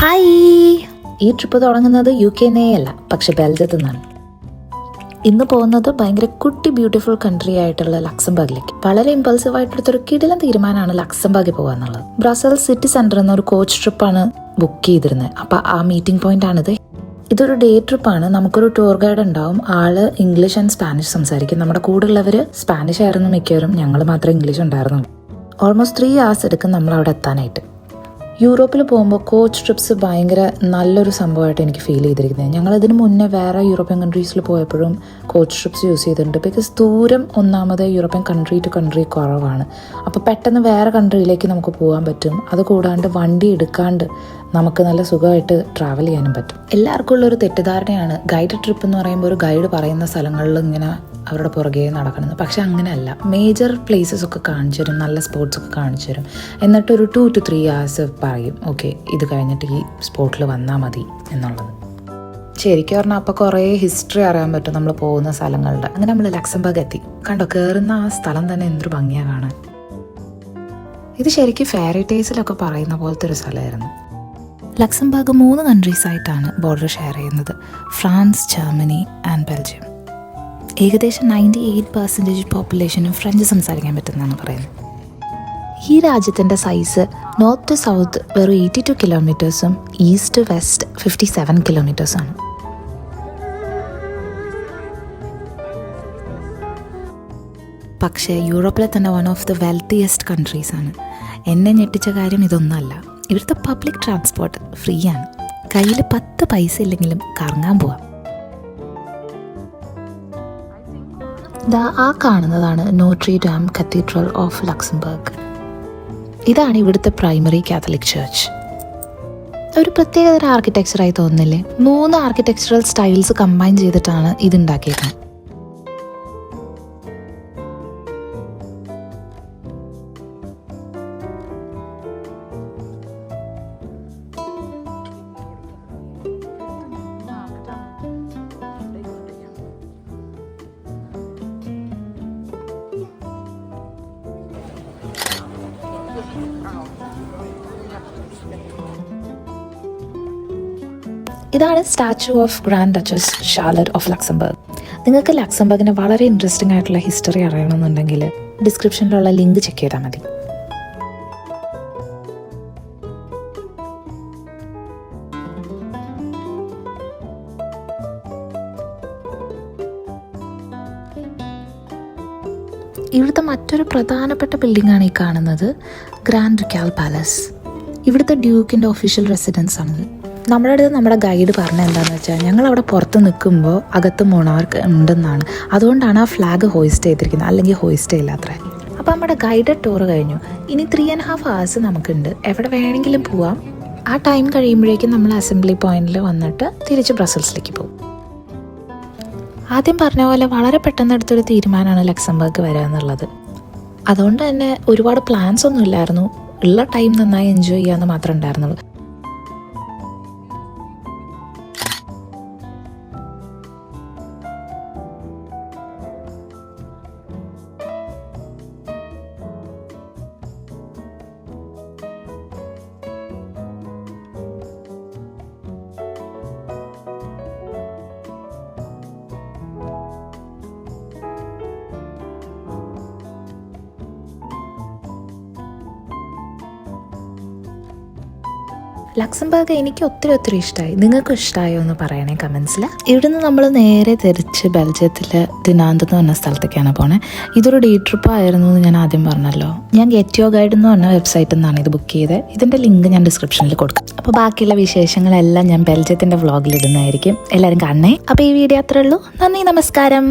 Hi! ഈ trip തുടങ്ങുന്നത് UK അല്ല, പക്ഷെ ബെൽജിയത്തിൽ നിന്നാണ്. ഇന്ന് പോകുന്നത് ഭയങ്കര കുട്ടി ബ്യൂട്ടിഫുൾ കൺട്രി ആയിട്ടുള്ള ലക്സംബർഗിലേക്ക്. വളരെ ഇമ്പൾസീവ് ആയിട്ടെടുത്തൊരു കിടിലൻ തീരുമാനമാണ് ലക്സംബർഗിൽ പോകുക എന്നുള്ളത്. ബ്രസൽസ് സിറ്റി സെന്ററിൽ നിന്ന് ഒരു കോച്ച് ട്രിപ്പാണ് ബുക്ക് ചെയ്തിരുന്നത്. അപ്പൊ ആ മീറ്റിംഗ് പോയിന്റ് ആണിത്. ഇതൊരു ഡേ ട്രിപ്പാണ്. നമുക്കൊരു ടൂർ ഗൈഡ് ഉണ്ടാവും. ആള് ഇംഗ്ലീഷ് ആൻഡ് സ്പാനിഷ് സംസാരിക്കും. നമ്മുടെ കൂടെ ഉള്ളവര് സ്പാനിഷ് ആയിരുന്നു മിക്കവരും, ഞങ്ങൾ മാത്രമേ ഇംഗ്ലീഷ് ഉണ്ടായിരുന്നുള്ളൂ. ഓൾമോസ്റ്റ് 3 hours എടുക്കും നമ്മൾ അവിടെ എത്താനായിട്ട്. യൂറോപ്പിൽ പോകുമ്പോൾ കോച്ച് ട്രിപ്സ് ഭയങ്കര നല്ലൊരു സംഭവമായിട്ട് എനിക്ക് ഫീൽ ചെയ്തിരിക്കുന്നത്. ഞങ്ങൾ ഇതിന് മുന്നേ വേറെ യൂറോപ്യൻ കൺട്രീസിൽ പോയപ്പോഴും കോച്ച് ട്രിപ്സ് യൂസ് ചെയ്തിട്ടുണ്ട്. ബിക്കോസ് ദൂരം ഒന്നാമത് യൂറോപ്യൻ കൺട്രി ടു കൺട്രി കുറവാണ്. അപ്പോൾ പെട്ടെന്ന് വേറെ കൺട്രിയിലേക്ക് നമുക്ക് പോകാൻ പറ്റും. അത് കൂടാണ്ട് വണ്ടി എടുക്കാണ്ട് നമുക്ക് നല്ല സുഖമായിട്ട് ട്രാവൽ ചെയ്യാനും പറ്റും. എല്ലാവർക്കും ഉള്ളൊരു തെറ്റിദ്ധാരണയാണ് ഗൈഡ് ട്രിപ്പ് എന്ന് പറയുമ്പോൾ ഒരു ഗൈഡ് പറയുന്ന സ്ഥലങ്ങളിൽ ഇങ്ങനെ അവരുടെ പുറകെ നടക്കണമെന്ന്. പക്ഷെ അങ്ങനെയല്ല. മേജർ പ്ലേസസ് ഒക്കെ കാണിച്ചു തരും, നല്ല സ്പോട്ട്സ് ഒക്കെ കാണിച്ചു തരും. എന്നിട്ട് ഒരു 2 to 3 hours പറയും, ഓക്കെ ഇത് കഴിഞ്ഞിട്ട് ഈ സ്പോട്ടിൽ വന്നാൽ മതി എന്നുള്ളത്. ശരിക്കും പറഞ്ഞാൽ അപ്പോൾ കുറേ ഹിസ്റ്ററി അറിയാൻ പറ്റും നമ്മൾ പോകുന്ന സ്ഥലങ്ങളുടെ. അങ്ങനെ നമ്മൾ ലക്സംബർഗ് എത്തി. കണ്ടോ, കയറുന്ന ആ സ്ഥലം തന്നെ എന്തൊരു ഭംഗിയാണ് കാണാൻ. ഇത് ശരിക്കും ഫെയറി ടേൽസിലൊക്കെ പറയുന്ന പോലത്തെ ഒരു സ്ഥലമായിരുന്നു. ലക്സംബർഗ് 3 കൺട്രീസ് ആയിട്ടാണ് ബോർഡർ ഷെയർ ചെയ്യുന്നത്: ഫ്രാൻസ്, ജർമ്മനി ആൻഡ് ബെൽജിയം. ഏകദേശം 98% പോപ്പുലേഷനും ഫ്രഞ്ച് സംസാരിക്കാൻ പറ്റുന്നതാണ് പറയുന്നത്. ഈ രാജ്യത്തിൻ്റെ സൈസ് നോർത്ത് ടു സൗത്ത് വെറും 82 കിലോമീറ്റേഴ്സും ഈസ്റ്റ് ടു വെസ്റ്റ് 57 കിലോമീറ്റേഴ്സാണ്. പക്ഷേ യൂറോപ്പിലെ തന്നെ വൺ ഓഫ് ദ വെൽത്തിയസ്റ്റ് കൺട്രീസാണ്. എന്നെ ഞെട്ടിച്ച കാര്യം ഇതൊന്നുമല്ല. ഇവിടുത്തെ പബ്ലിക് ട്രാൻസ്പോർട്ട് ഫ്രീ ആണ്. കയ്യിൽ 10 പൈസ ഇല്ലെങ്കിലും കറങ്ങാൻ പോവാം. ആ കാണുന്നതാണ് നോട്രി ഡാം കത്തീഡ്രൽ ഓഫ് ലക്സംബർഗ്. ഇതാണ് ഇവിടുത്തെ പ്രൈമറി കാത്തലിക് ചർച്ച്. ഒരു പ്രത്യേകതര ആർക്കിടെക്ചറായി തോന്നുന്നില്ലേ? 3 ആർക്കിടെക്ചറൽ സ്റ്റൈൽസ് കമ്പൈൻ ചെയ്തിട്ടാണ് ഇത് ഉണ്ടാക്കിയിരിക്കുന്നത്. ഇതാണ് statue of grand duchess Charlotte of Luxembourg. നിങ്ങൾക്ക് ലക്സംബർഗിന് വളരെ ഇൻട്രസ്റ്റിംഗ് ആയിട്ടുള്ള ഹിസ്റ്ററി അറിയണമെന്നുണ്ടെങ്കിൽ ഡിസ്ക്രിപ്ഷനിലുള്ള ലിങ്ക് ചെക്ക് ചെയ്താൽ മതി. ഇവിടുത്തെ മറ്റൊരു പ്രധാനപ്പെട്ട ബിൽഡിംഗാണ് ഈ കാണുന്നത്, ഗ്രാൻഡ് ഡുക്കാൽ പാലസ്. ഇവിടുത്തെ ഡ്യൂക്കിൻ്റെ ഒഫീഷ്യൽ റെസിഡൻസ് ആണിത്. നമ്മുടെ അടുത്ത് നമ്മുടെ ഗൈഡ് പറഞ്ഞ എന്താണെന്ന് വെച്ചാൽ, ഞങ്ങൾ അവിടെ പുറത്ത് നിൽക്കുമ്പോൾ അകത്ത് മൊണാർക്ക് ഉണ്ടെന്നാണ്. അതുകൊണ്ടാണ് ആ ഫ്ലാഗ് ഹോയിസ്റ്റ് ചെയ്തിരിക്കുന്നത്, അല്ലെങ്കിൽ ഹോയിസ്റ്റ് ചെയ്യില്ലാത്രേ. അപ്പോൾ നമ്മുടെ ഗൈഡഡ് ടൂർ കഴിഞ്ഞു. ഇനി 3.5 hours നമുക്കുണ്ട്. എവിടെ വേണമെങ്കിലും പോവാം. ആ ടൈം കഴിയുമ്പോഴേക്കും നമ്മൾ അസംബ്ലി പോയിന്റിൽ വന്നിട്ട് തിരിച്ച് ബ്രസൽസിലേക്ക് പോകും. ആദ്യം പറഞ്ഞ പോലെ വളരെ പെട്ടെന്ന് എടുത്തൊരു തീരുമാനമാണ് ലക്സംബർഗ് വരിക എന്നുള്ളത്. അതുകൊണ്ട് തന്നെ ഒരുപാട് പ്ലാൻസ് ഒന്നും ഇല്ലായിരുന്നു. ഉള്ള ടൈം നന്നായി എൻജോയ് ചെയ്യാമെന്ന് മാത്രമേ ഉണ്ടായിരുന്നുള്ളൂ. ലക്സംബർഗ് എനിക്ക് ഒത്തിരി ഇഷ്ടമായി. നിങ്ങൾക്കും ഇഷ്ടമായോ എന്ന് പറയണേ കമൻസിൽ. ഇവിടുന്ന് നമ്മൾ നേരെ തിരിച്ച് ബെൽജിയത്തിലെ ദിനാന്ത് എന്ന് പറഞ്ഞ സ്ഥലത്തേക്കാണ് പോണേ. ഇതൊരു ഡേ ട്രിപ്പ് ആയിരുന്നു എന്ന് ഞാൻ ആദ്യം പറഞ്ഞല്ലോ. ഞാൻ ഗെറ്റ് യുവർ ഗൈഡ് എന്ന് പറഞ്ഞ വെബ്സൈറ്റിൽ നിന്നാണ് ഇത് ബുക്ക് ചെയ്തത്. ഇതിൻ്റെ ലിങ്ക് ഞാൻ ഡിസ്ക്രിപ്ഷനിൽ കൊടുക്കാം. അപ്പോൾ ബാക്കിയുള്ള വിശേഷങ്ങളെല്ലാം ഞാൻ ബെൽജിയത്തിൻ്റെ വ്ളോഗിൽ ഇടുന്നതായിരിക്കും. എല്ലാവരും കാണണേ. അപ്പോൾ ഈ വീഡിയോ അത്രേ ഉള്ളൂ. നന്ദി, നമസ്കാരം.